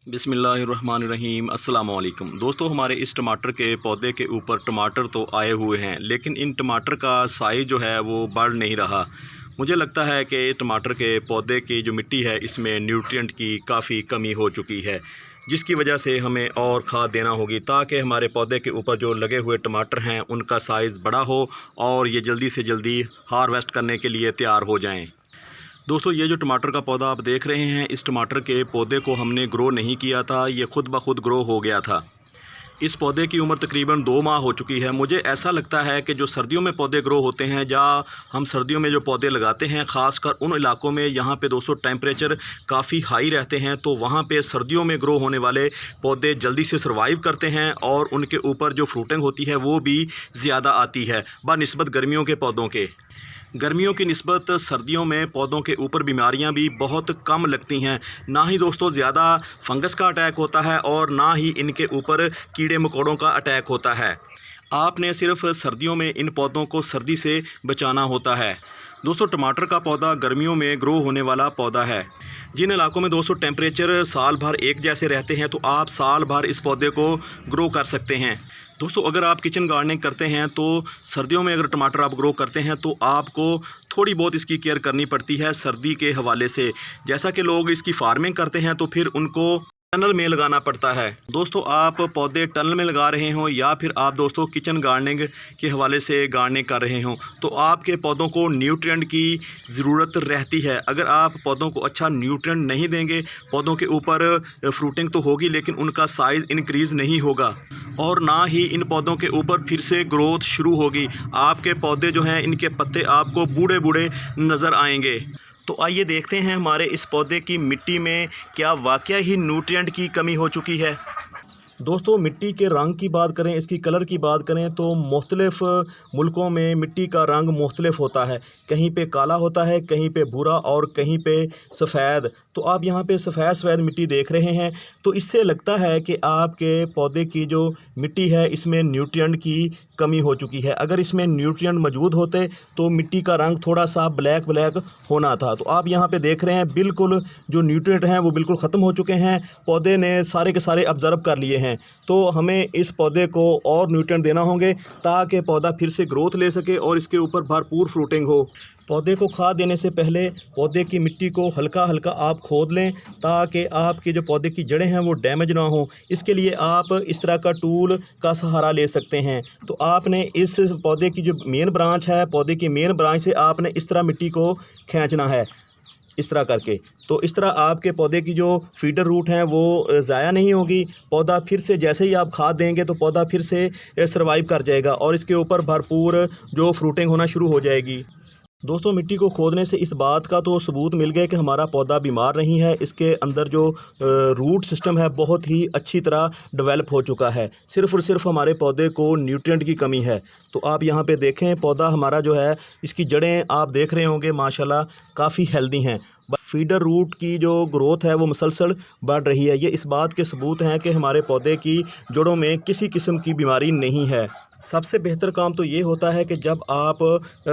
बिस्मिल्लाहिर्रहमानिर्रहीम अस्सलाम वालेकुम दोस्तों, हमारे इस टमाटर के पौधे के ऊपर टमाटर तो आए हुए हैं, लेकिन इन टमाटर का साइज़ जो है वो बढ़ नहीं रहा। मुझे लगता है कि टमाटर के पौधे की जो मिट्टी है इसमें न्यूट्रिएंट की काफ़ी कमी हो चुकी है, जिसकी वजह से हमें और खाद देना होगी ताकि हमारे पौधे के ऊपर जो लगे हुए टमाटर हैं उनका साइज़ बड़ा हो और ये जल्दी से जल्दी हार्वेस्ट करने के लिए तैयार हो जाएँ। दोस्तों, ये जो टमाटर का पौधा आप देख रहे हैं, इस टमाटर के पौधे को हमने ग्रो नहीं किया था, ये ख़ुद ब खुद ग्रो हो गया था। इस पौधे की उम्र तकरीबन 2 माह हो चुकी है। मुझे ऐसा लगता है कि जो सर्दियों में पौधे ग्रो होते हैं या हम सर्दियों में जो पौधे लगाते हैं, ख़ासकर उन इलाकों में यहाँ पे दोस्तों टेम्परेचर काफ़ी हाई रहते हैं, तो वहाँ पे सर्दियों में ग्रो होने वाले पौधे जल्दी से सर्वाइव करते हैं और उनके ऊपर जो फ्रूटिंग होती है वो भी ज़्यादा आती है बनिस्बत गर्मियों के पौधों के। गर्मियों की निस्बत सर्दियों में पौधों के ऊपर बीमारियां भी बहुत कम लगती हैं। ना ही दोस्तों ज़्यादा फंगस का अटैक होता है और ना ही इनके ऊपर कीड़े मकोड़ों का अटैक होता है। आपने सिर्फ सर्दियों में इन पौधों को सर्दी से बचाना होता है। दोस्तों, टमाटर का पौधा गर्मियों में ग्रो होने वाला पौधा है। जिन इलाकों में दोस्तों टेम्परेचर साल भर एक जैसे रहते हैं तो आप साल भर इस पौधे को ग्रो कर सकते हैं। दोस्तों, अगर आप किचन गार्डनिंग करते हैं तो सर्दियों में अगर टमाटर आप ग्रो करते हैं तो आपको थोड़ी बहुत इसकी केयर करनी पड़ती है सर्दी के हवाले से। जैसा कि लोग इसकी फार्मिंग करते हैं तो फिर उनको टनल में लगाना पड़ता है। दोस्तों, आप पौधे टनल में लगा रहे हों या फिर आप दोस्तों किचन गार्डनिंग के हवाले से गार्डनिंग कर रहे हों तो आपके पौधों को न्यूट्रिएंट की ज़रूरत रहती है। अगर आप पौधों को अच्छा न्यूट्रिएंट नहीं देंगे, पौधों के ऊपर फ्रूटिंग तो होगी लेकिन उनका साइज़ इंक्रीज़ नहीं होगा और ना ही इन पौधों के ऊपर फिर से ग्रोथ शुरू होगी। आपके पौधे जो हैं इनके पत्ते आपको बूढ़े बूढ़े नज़र आएंगे। तो आइए देखते हैं हमारे इस पौधे की मिट्टी में क्या वाकया ही न्यूट्रिएंट की कमी हो चुकी है। दोस्तों, मिट्टी के रंग की बात करें, इसकी कलर की बात करें तो मुख्तलिफ़ मुल्कों में मिट्टी का रंग मुख्तलिफ होता है। कहीं पे काला होता है, कहीं पे भूरा और कहीं पे सफ़ेद। तो आप यहाँ पे सफ़ेद मिट्टी देख रहे हैं तो इससे लगता है कि आपके पौधे की जो मिट्टी है इसमें न्यूट्रिएंट की कमी हो चुकी है। अगर इसमें न्यूट्रिएंट मौजूद होते तो मिट्टी का रंग थोड़ा सा ब्लैक होना था। तो आप यहाँ पे देख रहे हैं बिल्कुल जो न्यूट्रिएंट हैं वो बिल्कुल ख़त्म हो चुके हैं। पौधे ने सारे के सारे ऑब्ज़र्व कर लिए हैं। तो हमें इस पौधे को और न्यूट्रिएंट देना होंगे ताकि पौधा फिर से ग्रोथ ले सके और इसके ऊपर भरपूर फ्रूटिंग हो। पौधे को खाद देने से पहले पौधे की मिट्टी को हल्का हल्का आप खोद लें ताकि आपके जो पौधे की जड़ें हैं वो डैमेज ना हो। इसके लिए आप इस तरह का टूल का सहारा ले सकते हैं। तो आपने इस पौधे की जो मेन ब्रांच है, पौधे की मेन ब्रांच से आपने इस तरह मिट्टी को खींचना है, इस तरह करके। तो इस तरह आपके पौधे की जो फीडर रूट हैं वो ज़ाया नहीं होगी। पौधा फिर से जैसे ही आप खाद देंगे तो पौधा फिर से सर्वाइव कर जाएगा और इसके ऊपर भरपूर जो फ्रूटिंग होना शुरू हो जाएगी। दोस्तों, मिट्टी को खोदने से इस बात का तो सबूत मिल गया कि हमारा पौधा बीमार नहीं है। इसके अंदर जो रूट सिस्टम है बहुत ही अच्छी तरह डेवलप हो चुका है। सिर्फ़ और सिर्फ हमारे पौधे को न्यूट्रिएंट की कमी है। तो आप यहाँ पे देखें, पौधा हमारा जो है इसकी जड़ें आप देख रहे होंगे माशाल्लाह काफ़ी हेल्दी हैं। फीडर रूट की जो ग्रोथ है वो मुसलसल बढ़ रही है। ये इस बात के सबूत हैं कि हमारे पौधे की जड़ों में किसी किस्म की बीमारी नहीं है। सबसे बेहतर काम तो ये होता है कि जब आप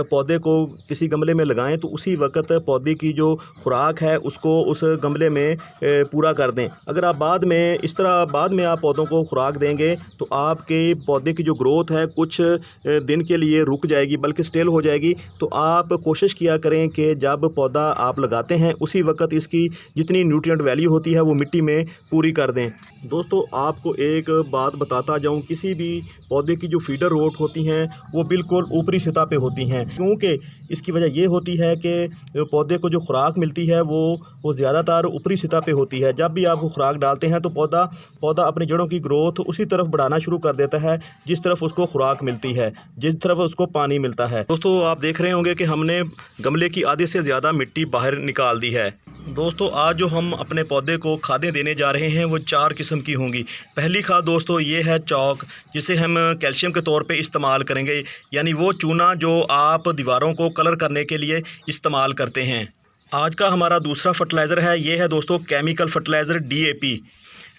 पौधे को किसी गमले में लगाएं तो उसी वक्त पौधे की जो खुराक है उसको उस गमले में पूरा कर दें। अगर आप बाद में आप पौधों को खुराक देंगे तो आपके पौधे की जो ग्रोथ है कुछ दिन के लिए रुक जाएगी, बल्कि स्टेल हो जाएगी। तो आप कोशिश किया करें कि जब पौधा आप लगाते हैं उसी वक्त इसकी जितनी न्यूट्रिएंट वैल्यू होती है वो मिट्टी में पूरी कर दें। दोस्तों, आपको एक बात बताता जाऊं, किसी भी पौधे की जो फीडर रूट होती हैं वो बिल्कुल ऊपरी सतह पे होती हैं, क्योंकि इसकी वजह ये होती है कि पौधे को जो खुराक मिलती है वो ज़्यादातर ऊपरी सतह पे होती है। जब भी आप खुराक डालते हैं तो पौधा अपनी जड़ों की ग्रोथ उसी तरफ बढ़ाना शुरू कर देता है जिस तरफ उसको खुराक मिलती है, जिस तरफ उसको पानी मिलता है। दोस्तों, आप देख रहे होंगे कि हमने गमले की आधे से ज़्यादा मिट्टी बाहर निकाल दी है। दोस्तों, आज जो हम अपने पौधे को खादें देने जा रहे हैं वो 4 किस्म की होंगी। पहली खाद दोस्तों ये है चॉक, जिसे हम कैल्शियम के तौर पे इस्तेमाल करेंगे, यानी वो चूना जो आप दीवारों को कलर करने के लिए इस्तेमाल करते हैं। आज का हमारा दूसरा फर्टिलाइज़र है, ये है दोस्तों केमिकल फर्टिलाइज़र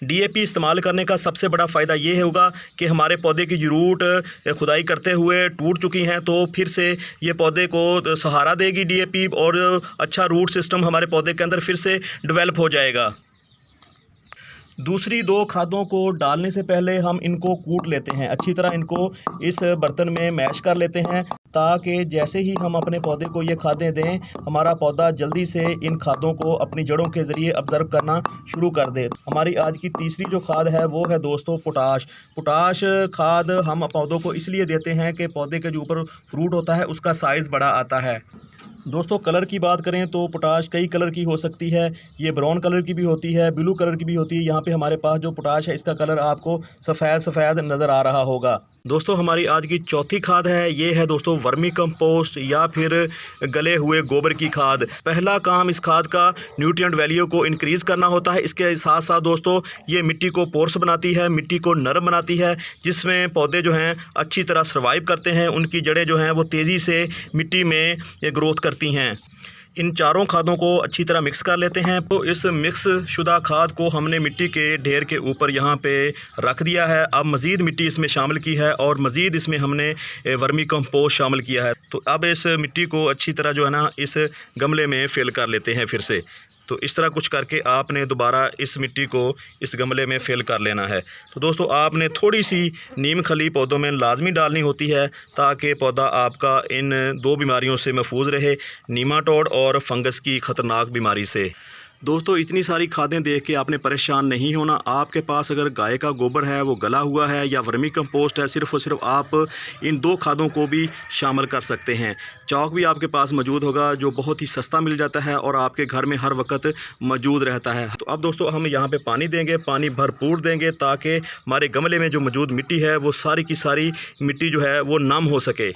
डीएपी इस्तेमाल करने का सबसे बड़ा फ़ायदा ये होगा कि हमारे पौधे की रूट खुदाई करते हुए टूट चुकी हैं तो फिर से ये पौधे को सहारा देगी डीएपी और अच्छा रूट सिस्टम हमारे पौधे के अंदर फिर से डेवलप हो जाएगा। दूसरी 2 खादों को डालने से पहले हम इनको कूट लेते हैं, अच्छी तरह इनको इस बर्तन में मैश कर लेते हैं, ताकि जैसे ही हम अपने पौधे को ये खादें दें, हमारा पौधा जल्दी से इन खादों को अपनी जड़ों के ज़रिए ऑब्ज़र्व करना शुरू कर दे। हमारी आज की तीसरी जो खाद है वो है दोस्तों पोटाश। पोटाश खाद हम पौधों को इसलिए देते हैं कि पौधे के जो ऊपर फ्रूट होता है उसका साइज़ बड़ा आता है। दोस्तों कलर की बात करें तो पोटाश कई कलर की हो सकती है, ये ब्राउन कलर की भी होती है, ब्लू कलर की भी होती है। यहाँ पे हमारे पास जो पोटाश है इसका कलर आपको सफ़ेद नज़र आ रहा होगा। दोस्तों हमारी आज की चौथी खाद है, ये है दोस्तों वर्मी कंपोस्ट या फिर गले हुए गोबर की खाद। पहला काम इस खाद का न्यूट्रिएंट वैल्यू को इंक्रीज़ करना होता है। इसके साथ साथ दोस्तों ये मिट्टी को पोर्स बनाती है, मिट्टी को नरम बनाती है, जिसमें पौधे जो हैं अच्छी तरह सर्वाइव करते हैं, उनकी जड़ें जो हैं वो तेज़ी से मिट्टी में ग्रोथ करती हैं। इन चारों खादों को अच्छी तरह मिक्स कर लेते हैं। तो इस मिक्स शुदा खाद को हमने मिट्टी के ढेर के ऊपर यहाँ पे रख दिया है। अब मज़ीद मिट्टी इसमें शामिल की है और मज़ीद इसमें हमने वर्मी कंपोस्ट शामिल किया है। तो अब इस मिट्टी को अच्छी तरह जो है ना इस गमले में फिल कर लेते हैं फिर से। तो इस तरह कुछ करके आपने दोबारा इस मिट्टी को इस गमले में फिल कर लेना है। तो दोस्तों आपने थोड़ी सी नीम खली पौधों में लाजमी डालनी होती है, ताकि पौधा आपका इन 2 बीमारियों से महफूज रहे, नीमाटोड और फंगस की ख़तरनाक बीमारी से। दोस्तों इतनी सारी खादें देख के आपने परेशान नहीं होना। आपके पास अगर गाय का गोबर है वो गला हुआ है या वर्मी कंपोस्ट है, सिर्फ़ और सिर्फ आप इन 2 खादों को भी शामिल कर सकते हैं। चौक भी आपके पास मौजूद होगा जो बहुत ही सस्ता मिल जाता है और आपके घर में हर वक्त मौजूद रहता है। तो अब दोस्तों हम यहाँ पे पानी देंगे, पानी भरपूर देंगे, ताकि हमारे गमले में जो मौजूद मिट्टी है वो सारी की सारी मिट्टी जो है वो नम हो सके।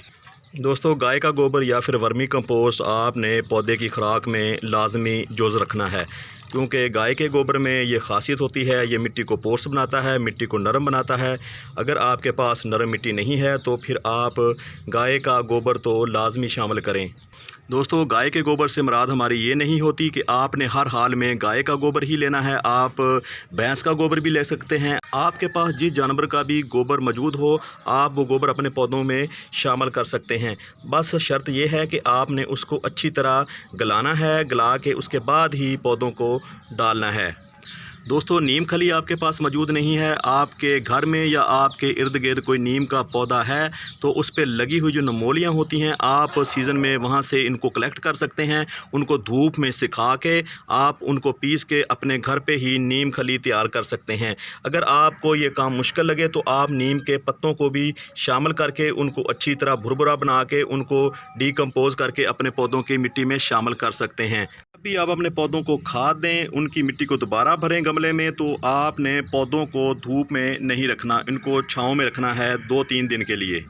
दोस्तों गाय का गोबर या फिर वर्मी कंपोस्ट आपने पौधे की खुराक में लाजमी जोज़ रखना है, क्योंकि गाय के गोबर में ये खासियत होती है, ये मिट्टी को पोर्स बनाता है, मिट्टी को नरम बनाता है। अगर आपके पास नरम मिट्टी नहीं है तो फिर आप गाय का गोबर तो लाजमी शामिल करें। दोस्तों गाय के गोबर से मुराद हमारी ये नहीं होती कि आपने हर हाल में गाय का गोबर ही लेना है, आप भैंस का गोबर भी ले सकते हैं। आपके पास जिस जानवर का भी गोबर मौजूद हो, आप वो गोबर अपने पौधों में शामिल कर सकते हैं। बस शर्त ये है कि आपने उसको अच्छी तरह गलाना है, गला के उसके बाद ही पौधों को डालना है। दोस्तों नीम खली आपके पास मौजूद नहीं है, आपके घर में या आपके इर्द गिर्द कोई नीम का पौधा है तो उस पर लगी हुई जो नमोलियाँ होती हैं, आप सीज़न में वहाँ से इनको कलेक्ट कर सकते हैं। उनको धूप में सिखा के आप उनको पीस के अपने घर पे ही नीम खली तैयार कर सकते हैं। अगर आपको ये काम मुश्किल लगे तो आप नीम के पत्तों को भी शामिल करके उनको अच्छी तरह भुरभुरा बना के उनको डिकम्पोज़ करके अपने पौधों की मिट्टी में शामिल कर सकते हैं। भी आप अपने पौधों को खाद दें, उनकी मिट्टी को दोबारा भरें गमले में, तो आपने पौधों को धूप में नहीं रखना, इनको छांव में रखना है 2-3 दिन के लिए।